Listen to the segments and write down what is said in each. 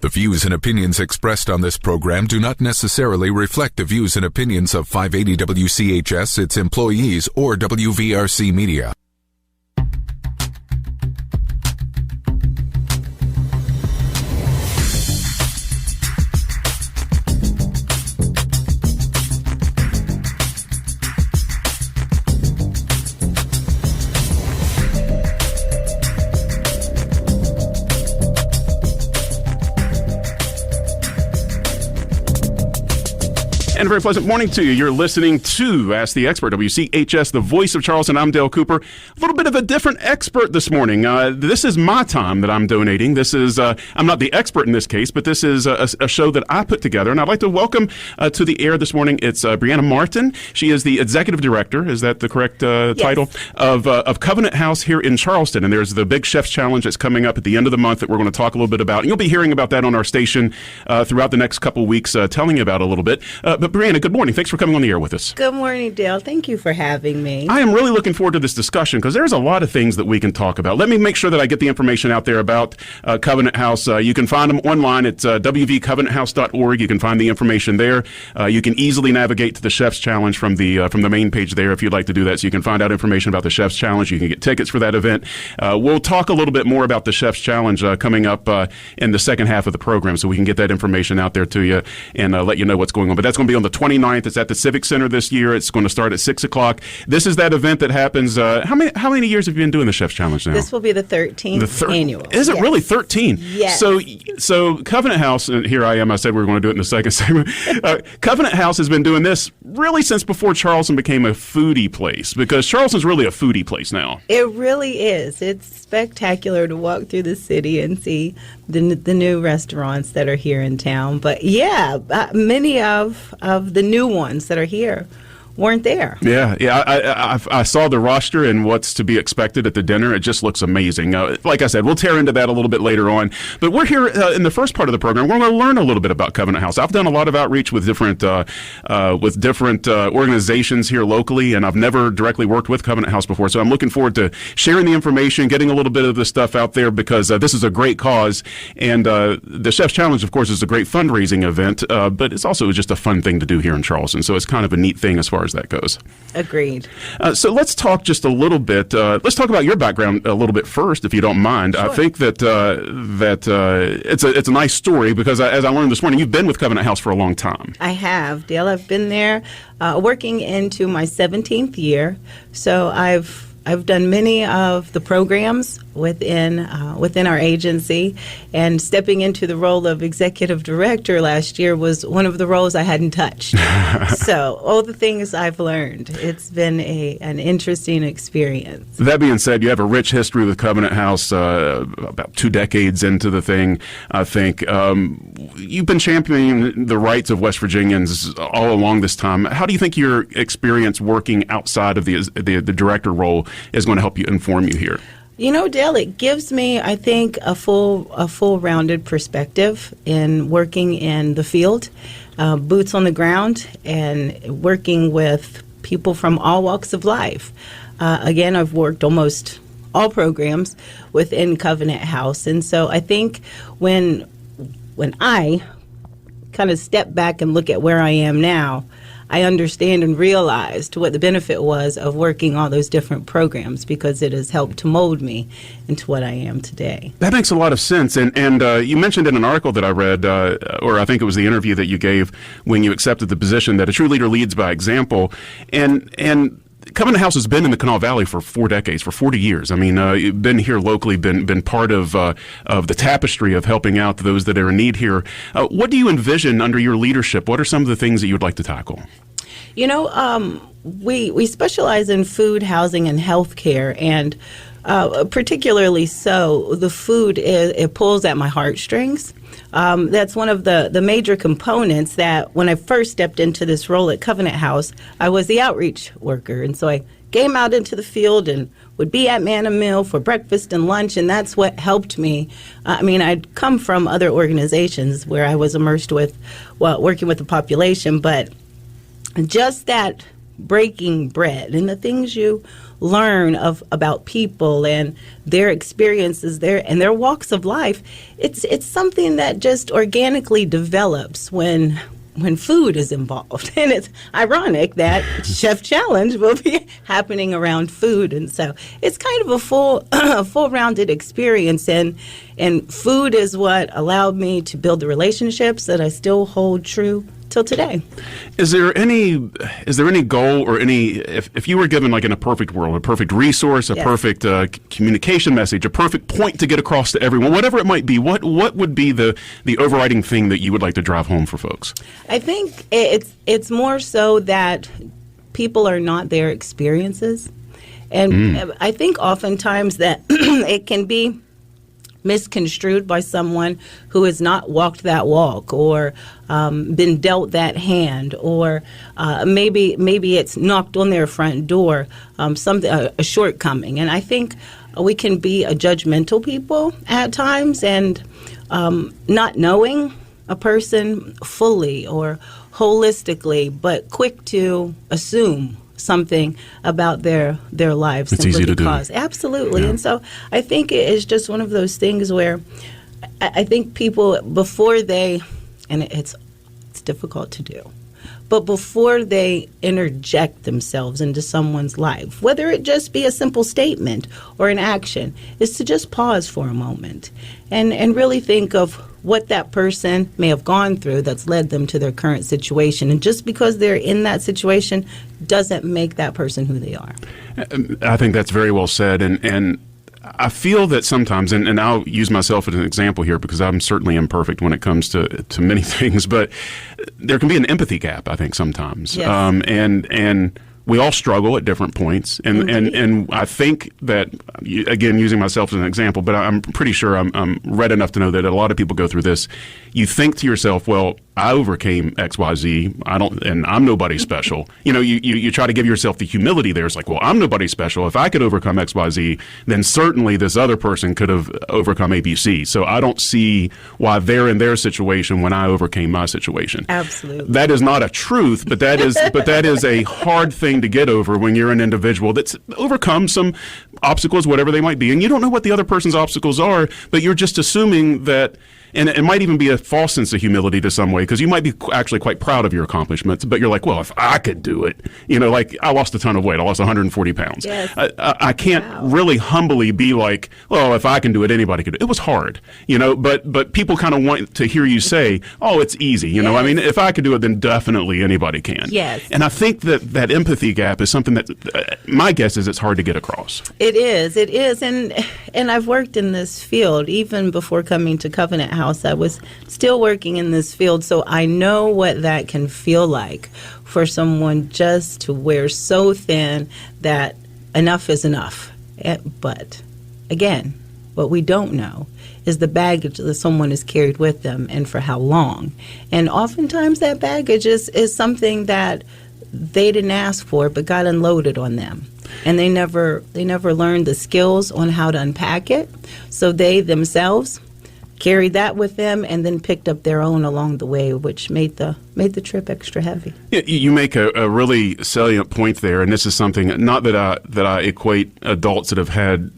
The views and opinions expressed on this program do not necessarily reflect the views and opinions of 580 WCHS, its employees, or WVRC Media. And a very pleasant morning to you. You're listening to Ask the Expert, WCHS, the voice of Charleston. I'm Dale Cooper. A little bit of a different expert this morning. This is my time that I'm donating. This is, I'm not the expert in this case, but this is a show that I put together. And I'd like to welcome to the air this morning, it's Briana Martin. She is the executive director, is that the correct title, of Covenant House here in Charleston. And there's the Big Chef's Challenge that's coming up at the end of the month that we're going to talk a little bit about. And you'll be hearing about that on our station throughout the next couple weeks, telling you about it a little bit. But Briana, good morning. Thanks for coming on the air with us. Good morning, Dale. Thank you for having me. I am really looking forward to this discussion because there's a lot of things that we can talk about. Let me make sure that I get the information out there about Covenant House. You can find them online at wvcovenanthouse.org. You can find the information there. You can easily navigate to the Chef's Challenge from the main page there if you'd like to do that. So you can find out information about the Chef's Challenge. You can get tickets for that event. We'll talk a little bit more about the Chef's Challenge coming up in the second half of the program so we can get that information out there to you and let you know what's going on. But that's going to be on the 29th. It's at the Civic Center this year. It's going to start at 6 o'clock. This is that event that happens. How many years have you been doing the Chef's Challenge now? This will be the 13th annual. Is it really 13? Yes. So Covenant House, and here I am. I said we were going to do it in the second segment. Covenant House has been doing this really since before Charleston became a foodie place, because Charleston's really a foodie place now. It really is. It's spectacular to walk through the city and see the new restaurants that are here in town. But yeah, many of the new ones that are here weren't there. Yeah. I saw the roster and what's to be expected at the dinner. It just looks amazing. Like I said, we'll tear into that a little bit later on. But we're here in the first part of the program. We're going to learn a little bit about Covenant House. I've done a lot of outreach with different organizations here locally, and I've never directly worked with Covenant House before. So I'm looking forward to sharing the information, getting a little bit of this stuff out there, because this is a great cause. And the Chef's Challenge, of course, is a great fundraising event, but it's also just a fun thing to do here in Charleston. So it's kind of a neat thing as far as that goes. Agreed. So let's talk just a little bit. Let's talk about your background a little bit first, if you don't mind. Sure. I think that it's a nice story because, as I learned this morning, you've been with Covenant House for a long time. I have, Dale. I've been there working into my 17th year. So I've done many of the programs within our agency, and stepping into the role of executive director last year was one of the roles I hadn't touched. So all the things I've learned, it's been an interesting experience. That being said, you have a rich history with Covenant House, about 2 decades into the thing, I think. You've been championing the rights of West Virginians all along this time. How do you think your experience working outside of the director role is going to help you inform you here? You know, Dale, it gives me, I think, a full rounded perspective in working in the field, boots on the ground, and working with people from all walks of life. Again, I've worked almost all programs within Covenant House, and so I think when I kind of step back and look at where I am now, I understand and realized what the benefit was of working all those different programs, because it has helped to mold me into what I am today. That makes a lot of sense. And you mentioned in an article that I read, or I think it was the interview that you gave when you accepted the position, that a true leader leads by example. And Covenant House has been in the Kanawha Valley for 4 decades, for 40 years. I mean, you've been here locally, been part of the tapestry of helping out those that are in need here. What do you envision under your leadership? What are some of the things that you would like to tackle? You know, we specialize in food, housing, and health care, and particularly so, the food, it pulls at my heartstrings. That's one of the major components that when I first stepped into this role at Covenant House, I was the outreach worker. And so I came out into the field and would be at Man a Meal for breakfast and lunch, and that's what helped me. I mean, I'd come from other organizations where I was immersed with, working with the population, but just that breaking bread and the things you learn about people and their experiences and their walks of life, it's something that just organically develops when food is involved. And it's ironic that Chef Challenge will be happening around food. And so it's kind of a full-rounded experience. And food is what allowed me to build the relationships that I still hold true till today. Is there any goal or if you were given, like, in a perfect world, a perfect resource, a perfect communication message, a perfect point to get across to everyone, whatever it might be, what would be the overriding thing that you would like to drive home for folks? I think it's more so that people are not their experiences. And I think oftentimes that it can be misconstrued by someone who has not walked that walk or been dealt that hand, or maybe it's knocked on their front door, a shortcoming. And I think we can be a judgmental people at times, and not knowing a person fully or holistically, but quick to assume something about their lives. It's easy to do. Absolutely. Yeah. And so I think it is just one of those things where I think people, before they, and it's difficult to do, but before they interject themselves into someone's life, whether it just be a simple statement or an action, is to just pause for a moment and really think of what that person may have gone through that's led them to their current situation. And just because they're in that situation doesn't make that person who they are. I think that's very well said. And I feel that sometimes, and I'll use myself as an example here because I'm certainly imperfect when it comes to many things, but there can be an empathy gap, I think, sometimes. Yes. And we all struggle at different points. And I think that, again, using myself as an example, but I'm pretty sure I'm read enough to know that a lot of people go through this. You think to yourself, well, I overcame XYZ. And I'm nobody special. You try to give yourself the humility there. It's like, well, I'm nobody special. If I could overcome XYZ, then certainly this other person could have overcome ABC. So I don't see why they're in their situation when I overcame my situation. Absolutely. That is not a truth, but that is a hard thing to get over when you're an individual that's overcome some obstacles, whatever they might be, and you don't know what the other person's obstacles are, but you're just assuming that. And it might even be a false sense of humility to some way, because you might be actually quite proud of your accomplishments, but you're like, well, if I could do it, like I lost a ton of weight. I lost 140 pounds. Yes. I can't really humbly be like, well, if I can do it, anybody could do it. It was hard, but people kind of want to hear you say, oh, it's easy. Yes. I mean, if I could do it, then definitely anybody can. Yes. And I think that empathy gap is something that my guess is it's hard to get across. It is. And I've worked in this field even before coming to Covenant House. I was still working in this field, so I know what that can feel like for someone just to wear so thin that enough is enough. But again, what we don't know is the baggage that someone has carried with them and for how long. And oftentimes that baggage is something that they didn't ask for but got unloaded on them. And they never learned the skills on how to unpack it. So they themselves carried that with them and then picked up their own along the way, which made the trip extra heavy. Yeah, you make a really salient point there, and this is something not that I equate adults that have had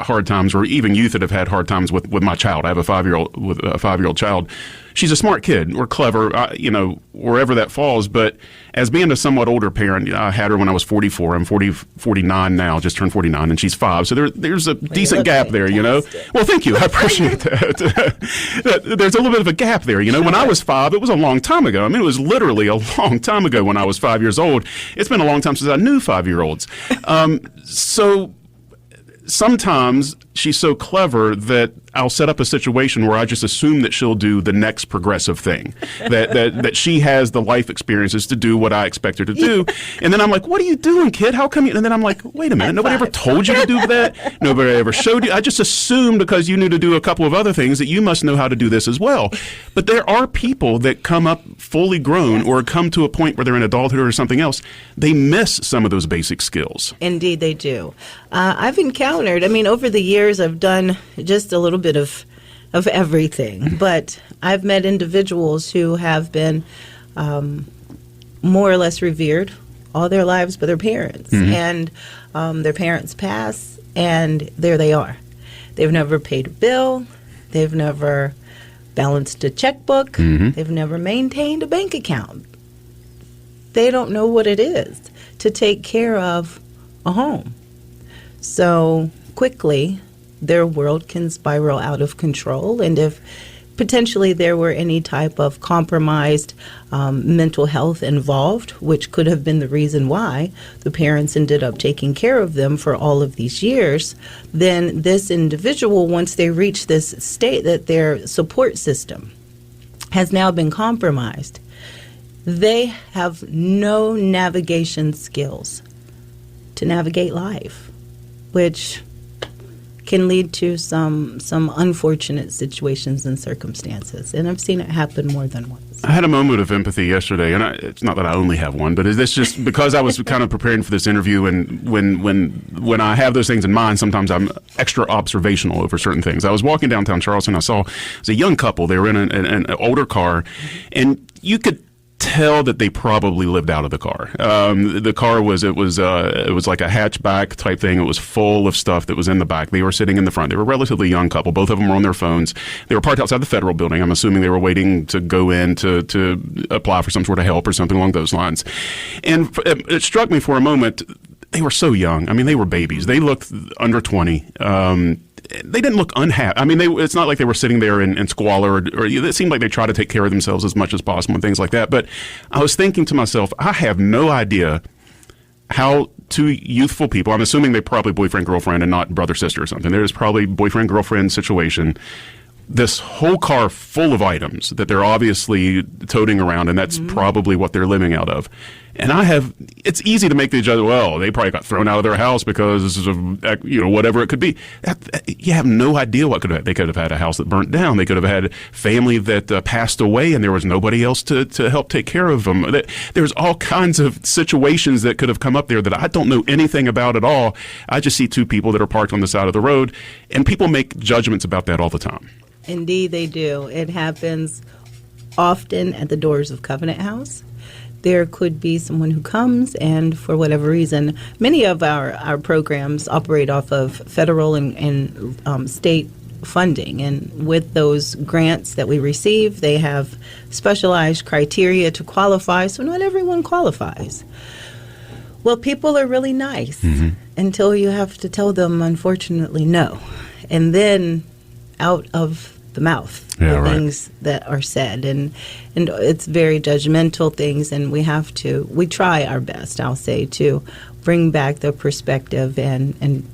hard times or even youth that have had hard times with my child. I have a 5-year-old child. She's a smart kid or clever, wherever that falls. But as being a somewhat older parent, I had her when I was 44. I'm 49 now, just turned 49, and she's 5. So there's a decent gap there, Well, thank you. I appreciate that. There's a little bit of a gap there. When I was 5, it was a long time ago. I mean, it was literally a long time ago when I was 5 years old. It's been a long time since I knew 5-year-olds. So sometimes she's so clever that I'll set up a situation where I just assume that she'll do the next progressive thing, that she has the life experiences to do what I expect her to do. And then I'm like, what are you doing, kid? How come you? And then I'm like, wait a minute, nobody ever told you to do that? Nobody ever showed you? I just assumed because you knew to do a couple of other things that you must know how to do this as well. But there are people that come up fully grown or come to a point where they're in adulthood or something else. They miss some of those basic skills. Indeed, they do. I've encountered, over the years, I've done just a little bit of everything, but I've met individuals who have been more or less revered all their lives with their parents. And their parents pass, and there they are. They've never paid a bill. They've never balanced a checkbook. They've never maintained a bank account. They don't know what it is to take care of a home. So quickly, their world can spiral out of control. And if potentially there were any type of compromised mental health involved, which could have been the reason why the parents ended up taking care of them for all of these years, then this individual, once they reach this state that their support system has now been compromised, they have no navigation skills to navigate life, which can lead to some unfortunate situations and circumstances. And I've seen it happen more than once. I had a moment of empathy yesterday, and it's not that I only have one, but it's just because I was kind of preparing for this interview, and when I have those things in mind, sometimes I'm extra observational over certain things. I was walking downtown Charleston. I saw it was a young couple. They were in an older car, and you could tell that they probably lived out of the car. The car was like a hatchback type thing. It was full of stuff that was in the back. They were sitting in the front. They were a relatively young couple. Both of them were on their phones. They were parked outside the federal building. I'm assuming they were waiting to go in to apply for some sort of help or something along those lines. And it struck me for a moment, they were so young. I mean, they were babies. They looked under 20. They didn't look unhappy. I mean, it's not like they were sitting there in squalor, or it seemed like they tried to take care of themselves as much as possible and things like that. But I was thinking to myself, I have no idea how two youthful people, I'm assuming they're probably boyfriend, girlfriend, and not brother, sister or something. There's probably boyfriend, girlfriend situation. This whole car full of items that they're obviously toting around, and that's probably what they're living out of. And it's easy to make the judgment, well, they probably got thrown out of their house because of, whatever it could be. You have no idea what they could have had a house that burnt down. They could have had family that passed away and there was nobody else to help take care of them. There's all kinds of situations that could have come up there that I don't know anything about at all. I just see two people that are parked on the side of the road, and people make judgments about that all the time. Indeed, they do. It happens often at the doors of Covenant House. There could be someone who comes, and for whatever reason, many of our programs operate off of federal and state funding. And with those grants that we receive, they have specialized criteria to qualify, so not everyone qualifies. Well, people are really nice until you have to tell them, unfortunately, no. And then out of the mouth, things that are said, and it's very judgmental things, and we try our best, I'll say, to bring back the perspective and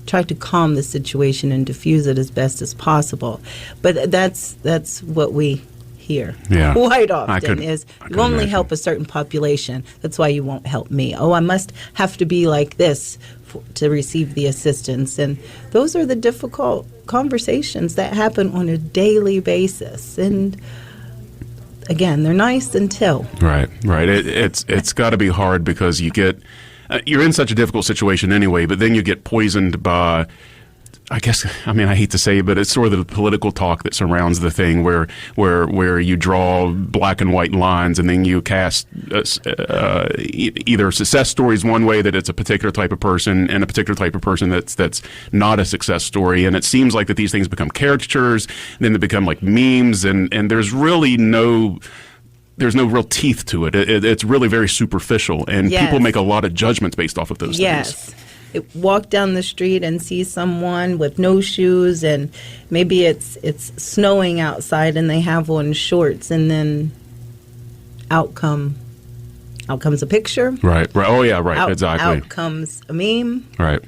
try to calm the situation and diffuse it as best as possible. But that's what we hear quite often is you only help a certain population. That's why you won't help me. Oh, I must have to be like this to receive the assistance. And those are the difficult conversations that happen on a daily basis. And again, they're nice until. Right. It's got to be hard because you get you're in such a difficult situation anyway, but then you get poisoned by, I hate to say it, but it's sort of the political talk that surrounds the thing where you draw black and white lines, and then you cast either success stories one way, that it's a particular type of person, and a particular type of person that's not a success story. And it seems like that these things become caricatures, and then they become like memes, and there's really there's no real teeth to it. It's really very superficial, and people make a lot of judgments based off of those things. Walk down the street and see someone with no shoes, and maybe it's snowing outside and they have on shorts, and then out comes a picture. Right. Oh yeah, right. Exactly. Out comes a meme. Right.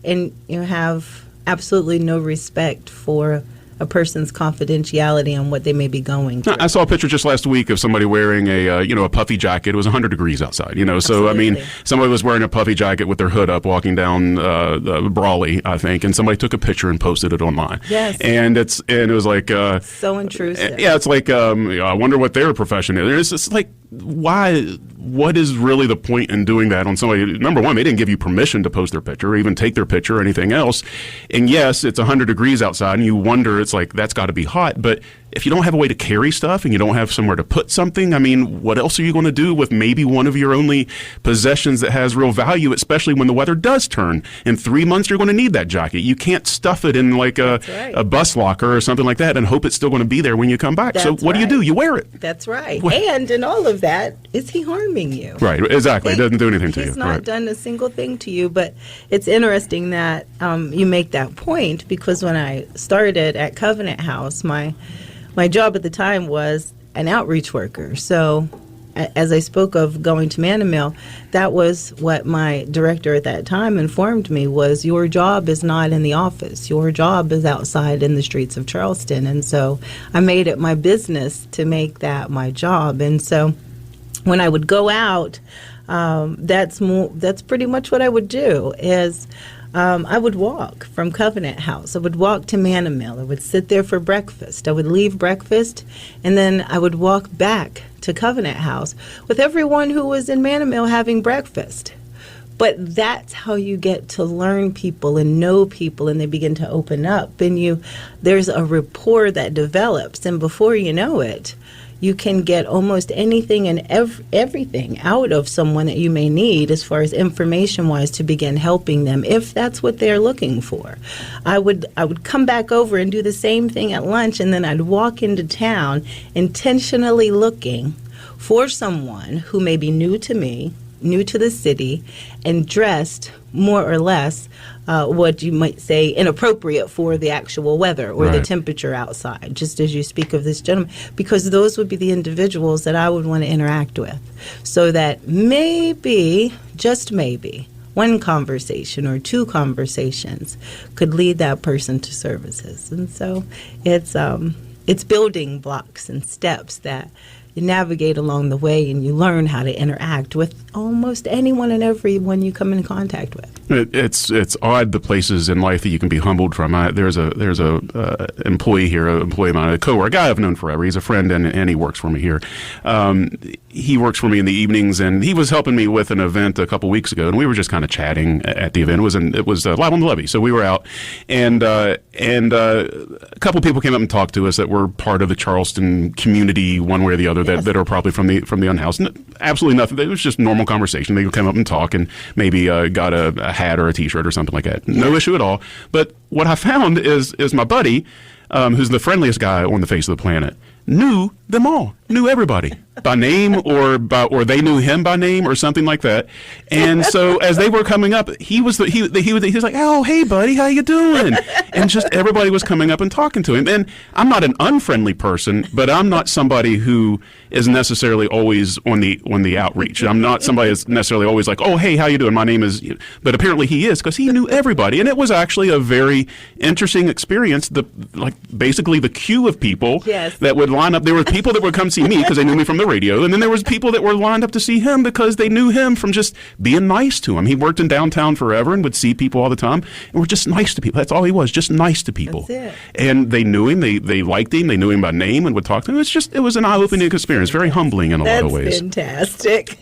And you have absolutely no respect for a person's confidentiality and what they may be going through. I saw a picture just last week of somebody wearing a puffy jacket. It was 100 degrees outside, so Absolutely. I mean, somebody was wearing a puffy jacket with their hood up walking down Brawley, I think, and somebody took a picture and posted it online. Yes. And it was like so intrusive. Yeah, it's like I wonder what their profession is. It's like, why? What is really the point in doing that on somebody? Number one, they didn't give you permission to post their picture or even take their picture or anything else. And yes, it's 100 degrees outside, and you wonder, it's like, that's got to be hot. But if you don't have a way to carry stuff and you don't have somewhere to put something, I mean, what else are you going to do with maybe one of your only possessions that has real value, especially when the weather does turn? In 3 months, you're going to need that jacket. You can't stuff it in like a bus locker or something like that and hope it's still going to be there when you come back. So what do? You wear it. That's right. And in all of that, is he harming you? Right, exactly. It doesn't do anything to you. He's not done a single thing to you, but it's interesting that you make that point, because when I started at Covenant House, my job at the time was an outreach worker. So as I spoke of going to Man-O-Meal, that was what my director at that time informed me was, your job is not in the office. Your job is outside in the streets of Charleston. And so I made it my business to make that my job. And so when I would go out, that's pretty much what I would do is I would walk from Covenant House. I would walk to Man-O-Meal. I would sit there for breakfast. I would leave breakfast, and then I would walk back to Covenant House with everyone who was in Man-O-Meal having breakfast. But that's how you get to learn people and know people, and they begin to open up, and there's a rapport that develops, and before you know it, you can get almost anything and everything out of someone that you may need as far as information-wise to begin helping them, if that's what they're looking for. I would come back over and do the same thing at lunch, and then I'd walk into town intentionally looking for someone who may be new to me, new to the city, and dressed more or less what you might say inappropriate for the actual weather or the temperature outside, just as you speak of this gentleman, because those would be the individuals that I would want to interact with, so that maybe, just maybe, one conversation or two conversations could lead that person to services. And so it's building blocks and steps that you navigate along the way, and you learn how to interact with almost anyone and everyone you come in contact with. It's odd, the places in life that you can be humbled from. There's a employee here, an employee of mine, a coworker, a guy I've known forever. He's a friend, and he works for me here. He works for me in the evenings, and he was helping me with an event a couple weeks ago, and we were just kind of chatting at the event. It was live on the levee, so we were out, and a couple people came up and talked to us that were part of the Charleston community, one way or the other, that are probably from the unhoused. Absolutely nothing. It was just normal conversation. They would come up and talk, and maybe got a hat or a T-shirt or something like that. No issue at all. But what I found is my buddy, who's the friendliest guy on the face of the planet, knew them all, knew everybody by name, or they knew him by name or something like that. And so as they were coming up, he was like, "Oh, hey buddy, how you doing?" And just everybody was coming up and talking to him. And I'm not an unfriendly person, but I'm not somebody who is necessarily always on the outreach. I'm not somebody that's necessarily always like, "Oh, hey, how you doing? My name is," but apparently he is, because he knew everybody. And it was actually a very interesting experience. Basically the queue of people that would line up. There were people that would come see me because they knew me from the radio, and then there was people that were lined up to see him because they knew him from just being nice to him. He worked in downtown forever and would see people all the time, and were just nice to people. That's all he was, just nice to people. That's it. And they knew him, they liked him, they knew him by name and would talk to him. It was an eye-opening experience, very humbling in a lot of ways. Fantastic.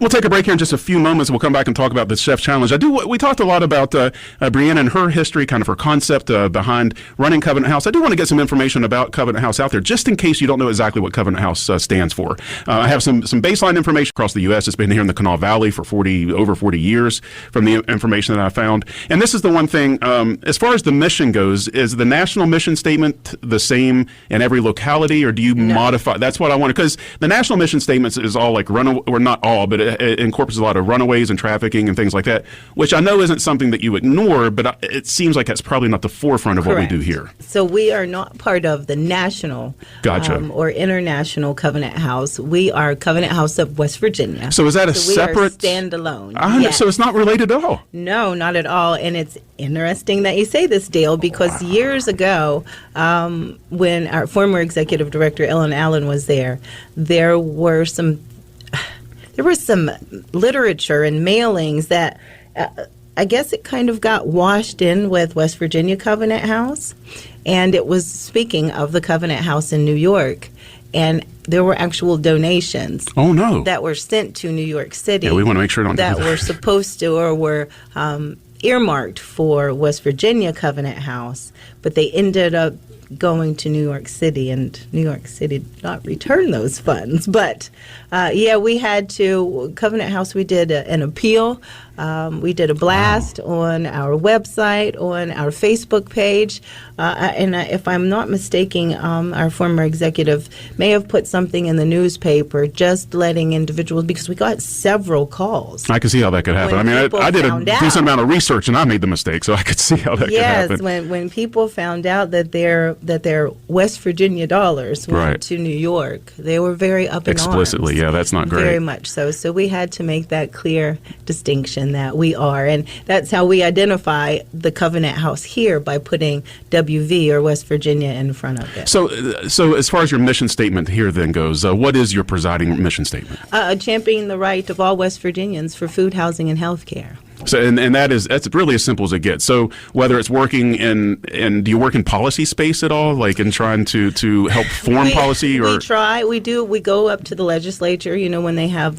We'll take a break here in just a few moments. We'll come back and talk about the Chef Challenge. We talked a lot about Briana and her history, kind of her concept behind running Covenant House. I do want to get some information about Covenant House out there, just in case you don't know exactly what Covenant House stands for. I have some baseline information across the U.S. It's been here in the Kanawha Valley for over 40 years from the information that I found. And this is the one thing, as far as the mission goes, is the national mission statement the same in every locality, or do you modify? That's what I wanted, because the national mission statements is all like or not all, but it incorporates a lot of runaways and trafficking and things like that, which I know isn't something that you ignore, but it seems like that's probably not the forefront of what we do here. So we are not part of the national or international Covenant House. We are Covenant House of West Virginia. So is that separate? We are standalone. Yes. So it's not related at all? No, not at all. And it's interesting that you say this, Dale, because years ago, when our former executive director, Ellen Allen, was there was some literature and mailings that I guess it kind of got washed in with West Virginia Covenant House, and it was speaking of the Covenant House in New York, and there were actual donations that were sent to New York City. Yeah, we want to make sure that were supposed to or were earmarked for West Virginia Covenant House, but they ended up going to New York City, and New York City did not return those funds. But, we had to, Covenant House, we did an appeal. We did a blast on our website, on our Facebook page. And if I'm not mistaken, our former executive may have put something in the newspaper just letting individuals, because we got several calls. I can see how that could happen. I mean, I did a decent amount of research and I made the mistake, so I could see how that could happen. Yes, when people found out that their West Virginia dollars went to New York, they were very up in explicitly, arms. yeah, that's not great. Very much so. So we had to make that clear distinction that we are, and that's how we identify the Covenant House here, by putting WV or West Virginia in front of it. So as far as your mission statement here then goes, what is your presiding mission statement? Championing the right of all West Virginians for food, housing, and health care. So, and that's really as simple as it gets. So whether it's working in do you work in policy space at all, like in trying to help form policy? Or we go up to the legislature, when they have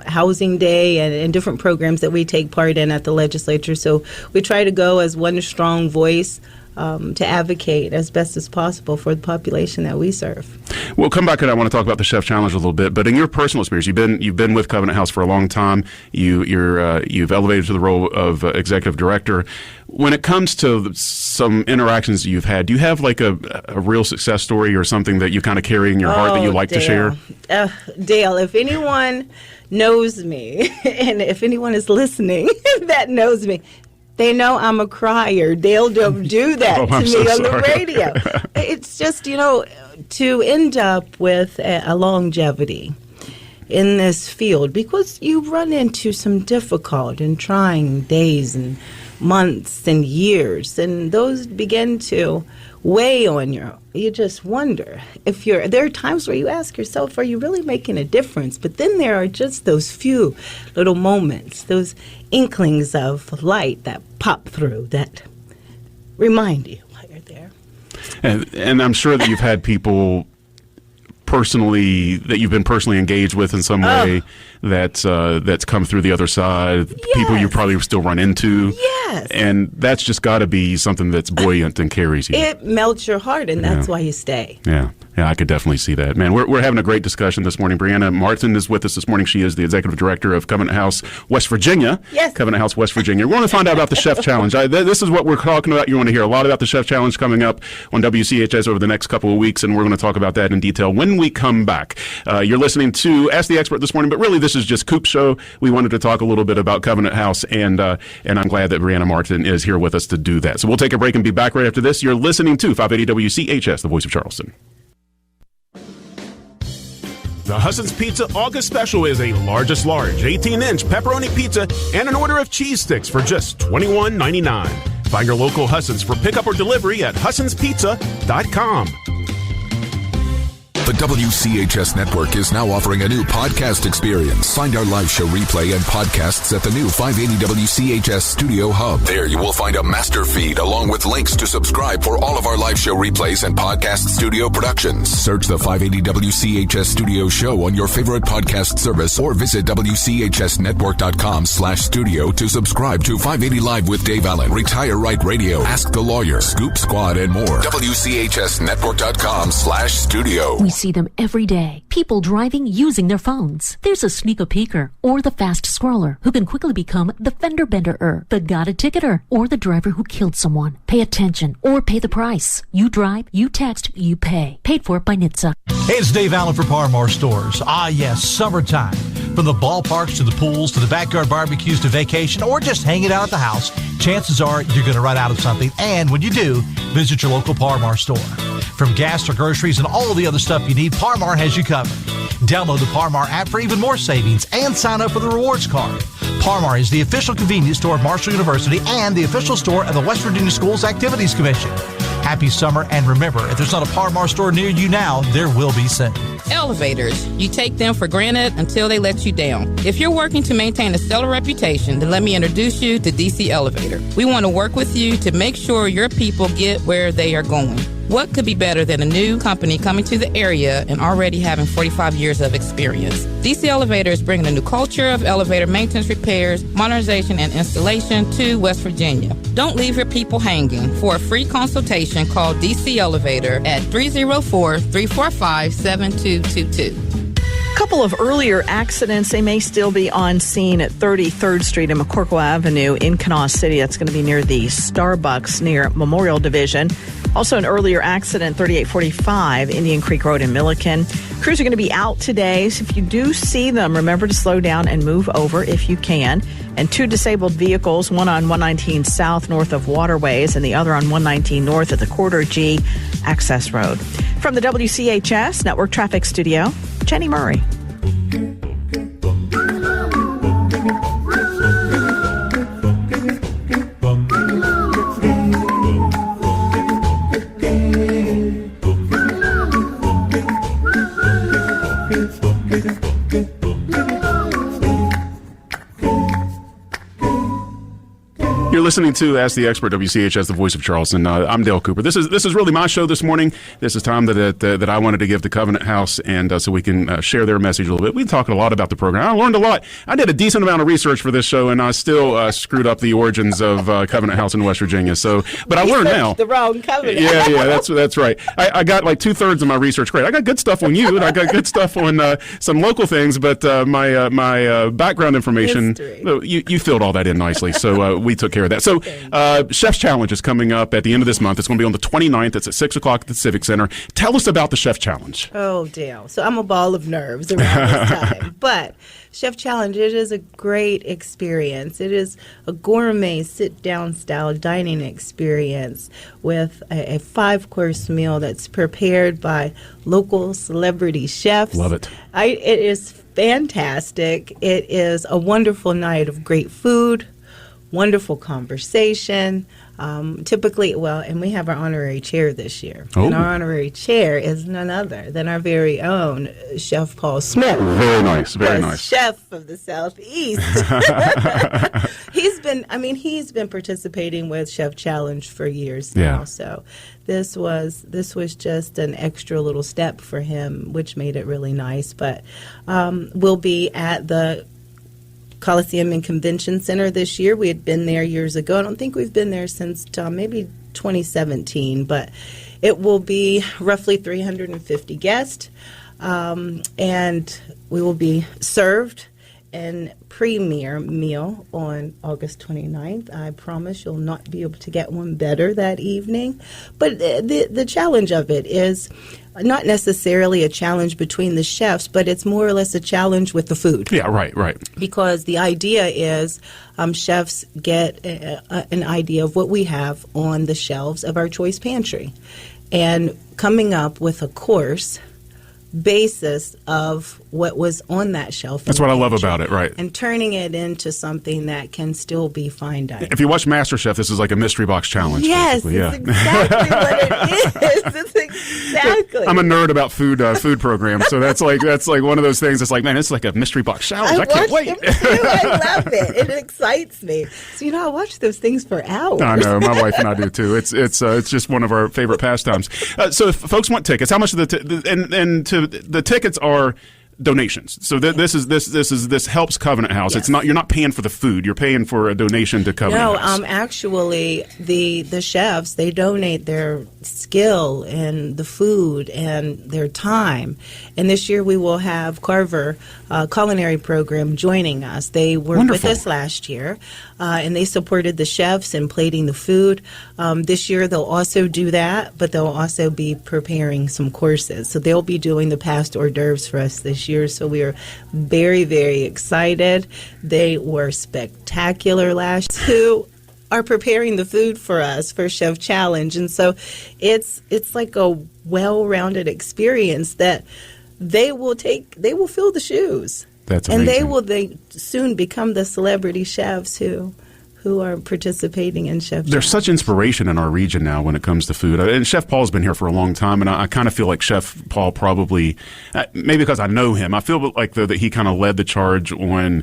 housing day and different programs that we take part in at the legislature. So we try to go as one strong voice to advocate as best as possible for the population that we serve. We'll come back and I want to talk about the Chef Challenge a little bit. But in your personal experience, you've been with Covenant House for a long time. You've elevated to the role of executive director. When it comes to some interactions you've had, do you have like a real success story or something that you kind of carry in your heart that you like to share? Dale, if anyone knows me, and if anyone is listening that knows me, they know I'm a crier. Dale don't do that to me on the radio. It's just, to end up with a longevity in this field, because you run into some difficult and trying days and months and years, and those begin to weigh on you just wonder if there are times where you ask yourself, are you really making a difference? But then there are just those few little moments, those inklings of light that pop through that remind you why you're there. And I'm sure that you've had people that you've been personally engaged with in some way that's come through the other side, people you probably still run into. Yes. And that's just got to be something that's buoyant and carries you. It melts your heart, and that's why you stay. Yeah. Yeah, I could definitely see that. Man, we're having a great discussion this morning. Briana Martin is with us this morning. She is the executive director of Covenant House, West Virginia. Yes. Covenant House, West Virginia. We want to find out about the Chef Challenge. This is what we're talking about. You want to hear a lot about the Chef Challenge coming up on WCHS over the next couple of weeks, and we're going to talk about that in detail when we come back. You're listening to Ask the Expert this morning, but really this is just Coop's show. We wanted to talk a little bit about Covenant House, and I'm glad that Briana Martin is here with us to do that. So we'll take a break and be back right after this. You're listening to 580 WCHS, the voice of Charleston. The Husson's Pizza August Special is a large 18-inch pepperoni pizza and an order of cheese sticks for just $21.99. Find your local Husson's for pickup or delivery at hussonspizza.com. The WCHS network is now offering a new podcast experience. Find our live show replay and podcasts at the new 580 WCHS Studio Hub. There you will find a master feed along with links to subscribe for all of our live show replays and podcast studio productions. Search the 580 WCHS Studio Show on your favorite podcast service or visit WCHSnetwork.com/studio to subscribe to 580 Live with Dave Allen, Retire Right Radio, Ask the Lawyer, Scoop Squad, and more. WCHSnetwork.com/studio. We see them every day. People driving using their phones. There's a sneaker peeker or the fast scroller who can quickly become the fender bender-er, the got a ticketer, or the driver who killed someone. Pay attention or pay the price. You drive, you text, you pay. Paid for by NHTSA. Hey, it's Dave Allen for Parmar Stores. Ah, yes, summertime. From the ballparks to the pools to the backyard barbecues to vacation or just hanging out at the house, chances are you're going to run out of something. And when you do, visit your local Parmar store. From gas to groceries and all the other stuff you need, Parmar has you covered. Download the Parmar app for even more savings and sign up for the rewards card. Parmar is the official convenience store of Marshall University and the official store of the West Virginia Schools Activities Commission. Happy summer, and remember, if there's not a Parmar store near you now, there will be soon. Elevators. You take them for granted until they let you down. If you're working to maintain a stellar reputation, then let me introduce you to DC Elevator. We want to work with you to make sure your people get where they are going. What could be better than a new company coming to the area and already having 45 years of experience? DC Elevator is bringing a new culture of elevator maintenance, repairs, modernization, and installation to West Virginia. Don't leave your people hanging. For a free consultation, call DC Elevator at 304-345-7222. Couple of earlier accidents. They may still be on scene at 33rd Street and McCorkle Avenue in Kanawha City. That's going to be near the Starbucks near Memorial Division. Also an earlier accident, 3845 Indian Creek Road in Milliken. Crews are going to be out today, so if you do see them, remember to slow down and move over if you can. And 2 disabled vehicles, one on 119 South north of Waterways and the other on 119 north at the Quarter G Access Road. From the WCHS Network Traffic Studio, Jenny Murray. You're listening to Ask the Expert, WCHS, the voice of Charleston. I'm Dale Cooper. This is really my show this morning. This is time that I wanted to give to Covenant House, and so we can share their message a little bit. We've talked a lot about the program. I learned a lot. I did a decent amount of research for this show, and I still screwed up the origins of Covenant House in West Virginia. So, but I learned now. The wrong Covenant. Yeah, that's right. I got like 2/3 of my research great. I got good stuff on you, and I got good stuff on some local things, but my background information, you filled all that in nicely. So we took care of that. So Chef's Challenge is coming up at the end of this month. It's going to be on the 29th. It's at 6 o'clock at the Civic Center. Tell us about the Chef Challenge. Oh, Dale. So I'm a ball of nerves around this time. But Chef Challenge, it is a great experience. It is a gourmet sit-down style dining experience with a 5-course meal that's prepared by local celebrity chefs. Love it. It is fantastic. It is a wonderful night of great food, wonderful conversation. Typically, and we have our honorary chair this year. Oh. And our honorary chair is none other than our very own Chef Paul Smith. Very nice, very nice. Chef of the Southeast. He's been participating with Chef Challenge for years now. So this was just an extra little step for him, which made it really nice. But we'll be at the Coliseum and Convention Center this year. We had been there years ago. I don't think we've been there since maybe 2017, but it will be roughly 350 guests, and we will be served a premier meal on August 29th. I promise you'll not be able to get one better that evening. But the challenge of it is not necessarily a challenge between the chefs, but it's more or less a challenge with the food. Yeah, right. Because the idea is chefs get an idea of what we have on the shelves of our choice pantry and coming up with a course basis of what was on that shelf. That's what I love about it, right? And turning it into something that can still be fine dining. If you watch MasterChef, this is like a mystery box challenge. Yes, it's exactly what it is. It's exactly. I'm a nerd about food programs, so that's like one of those things. It's like, man, it's like a mystery box challenge. I can't wait. Them too. I love it. It excites me. So I watch those things for hours. I know, my wife and I do too. It's just one of our favorite pastimes. So if folks want tickets, how much of the tickets are donations. So this helps Covenant House. Yes. It's not, you're not paying for the food. You're paying for a donation to Covenant House. No, actually the chefs, they donate their skill and the food and their time. And this year we will have Carver Culinary Program joining us. They were Wonderful. with us last year, and they supported the chefs in plating the food. This year they'll also do that, but they'll also be preparing some courses. So they'll be doing the past hors d'oeuvres for us this year. So we are very, very excited. They were spectacular last year. Who are preparing the food for us for Chef Challenge. And so it's like a well-rounded experience that they will fill the shoes. That's amazing. And they soon become the celebrity chefs who are participating in Chef Challenge. There's such inspiration in our region now when it comes to food. And Chef Paul's been here for a long time, and I kind of feel like Chef Paul probably, maybe because I know him, I feel like, though, that he kind of led the charge on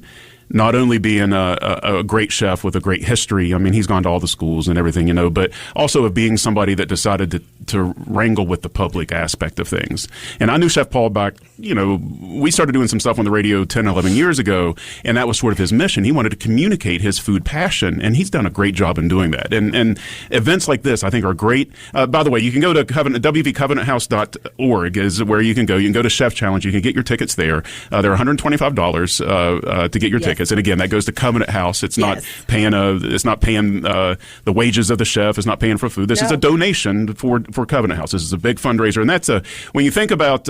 not only being a great chef with a great history. I mean, he's gone to all the schools and everything, but also of being somebody that decided to wrangle with the public aspect of things. And I knew Chef Paul back, we started doing some stuff on the radio 10, 11 years ago, and that was sort of his mission. He wanted to communicate his food passion, and he's done a great job in doing that. And events like this, I think, are great. By the way, you can go to wvcovenanthouse.org is where you can go. You can go to Chef Challenge. You can get your tickets there. They're $125 to get your tickets. And again, that goes to Covenant House. It's not paying the wages of the chef. It's not paying for food. This is a donation for Covenant House. This is a big fundraiser, and that's when you think about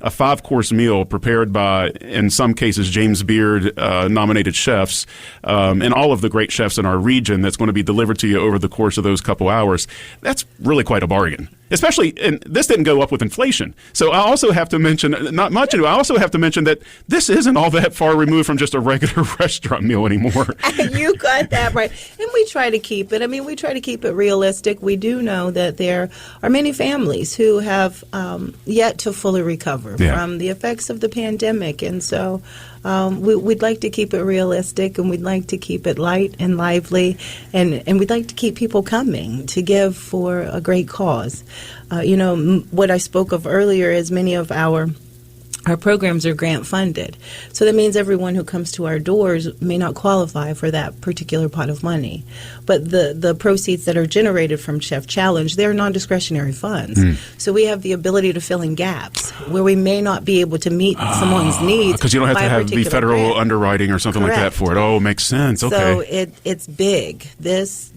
a 5-course meal prepared by, in some cases, James Beard nominated chefs, and all of the great chefs in our region. That's going to be delivered to you over the course of those couple hours. That's really quite a bargain. Especially, and this didn't go up with inflation. So I also have to mention, not much, I also have to mention that this isn't all that far removed from just a regular restaurant meal anymore. You got that right. And we try to keep it. We try to keep it realistic. We do know that there are many families who have yet to fully recover from the effects of the pandemic. And so we'd like to keep it realistic, and we'd like to keep it light and lively, and we'd like to keep people coming to give for a great cause. What I spoke of earlier is many of our programs are grant funded. So that means everyone who comes to our doors may not qualify for that particular pot of money. But the proceeds that are generated from Chef Challenge, they're non-discretionary funds. So we have the ability to fill in gaps where we may not be able to meet someone's needs. Because you don't have to be federal underwriting or something like that for it. Oh, makes sense. Okay. So it's big. This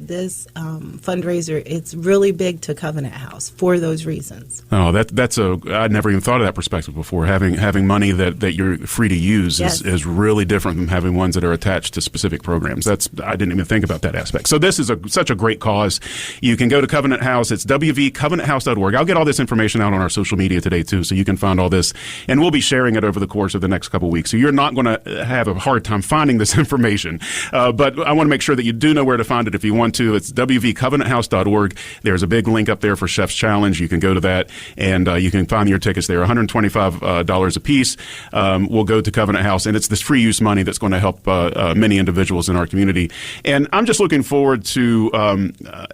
fundraiser, it's really big to Covenant House for those reasons. Oh, I'd never even thought of that perspective before. Having money that you're free to use is really different than having ones that are attached to specific programs. I didn't even think about that aspect. So this is such a great cause. You can go to Covenant House. It's wvcovenanthouse.org. I'll get all this information out on our social media today too, so you can find all this, and we'll be sharing it over the course of the next couple of weeks. So you're not going to have a hard time finding this information, but I want to make sure that you do know where to find it if you want to. It's wvcovenanthouse.org. There's a big link up there for Chef's Challenge. You can go to that, and you can find your tickets there. $125 a piece will go to Covenant House, and it's this free use money that's going to help many individuals in our community. And I'm just looking forward to,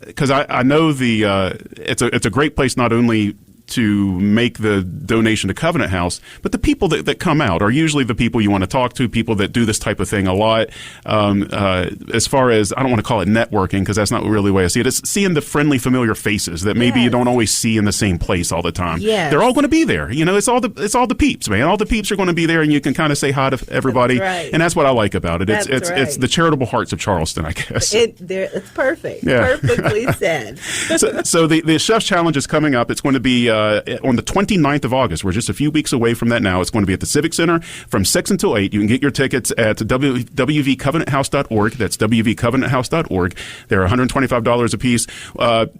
because I know it's a great place not only to make the donation to Covenant House, but the people that come out are usually the people you want to talk to, people that do this type of thing a lot. As far as, I don't want to call it networking, because that's not really the way I see it. It's seeing the friendly, familiar faces that maybe you don't always see in the same place all the time. Yes. They're all going to be there. It's all the peeps, man. All the peeps are going to be there, and you can kind of say hi to everybody. That's right. And that's what I like about it. That's right. It's the charitable hearts of Charleston, I guess. It's perfect. Yeah. Perfectly said. So the Chef's Challenge is coming up. It's going to be on the 29th of August. We're just a few weeks away from that now. It's going to be at the Civic Center from 6 until 8. You can get your tickets at wvcovenanthouse.org. That's wvcovenanthouse.org. They're $125 a piece.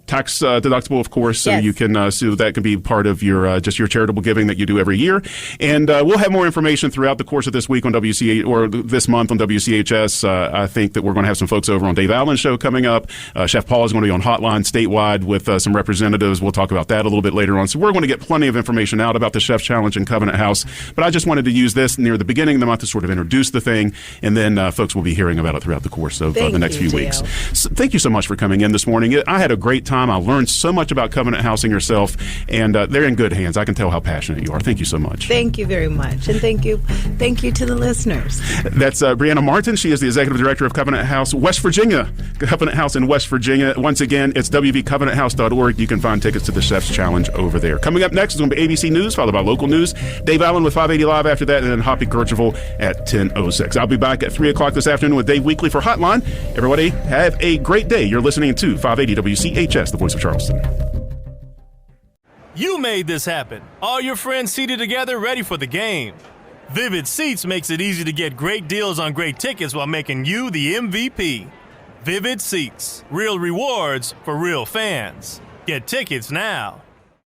Tax deductible, of course, so you can so that can be part of your just your charitable giving that you do every year. And we'll have more information throughout the course of this week on WCHS, or this month on WCHS. I think that we're going to have some folks over on Dave Allen's show coming up. Chef Paul is going to be on Hotline statewide with some representatives. We'll talk about that a little bit later on. So we're going to get plenty of information out about the Chef Challenge in Covenant House. But I just wanted to use this near the beginning of the month to sort of introduce the thing, and then folks will be hearing about it throughout the course of the next few weeks. So thank you so much for coming in this morning. I had a great time. I learned so much about Covenant House and yourself, and they're in good hands. I can tell how passionate you are. Thank you so much. Thank you very much, and thank you to the listeners. That's Briana Martin. She is the Executive Director of Covenant House, West Virginia. Covenant House in West Virginia. Once again, it's wvcovenanthouse.org. You can find tickets to the Chef's Challenge over there. Coming up next is going to be ABC News, followed by local news. Dave Allen with 580 Live after that, and then Hoppy Kercheval at 10:06. I'll be back at 3 o'clock this afternoon with Dave Weekly for Hotline. Everybody, have a great day. You're listening to 580 WCHS, the voice of Charleston. You made this happen. All your friends seated together, ready for the game. Vivid Seats makes it easy to get great deals on great tickets while making you the MVP. Vivid Seats. Real rewards for real fans. Get tickets now.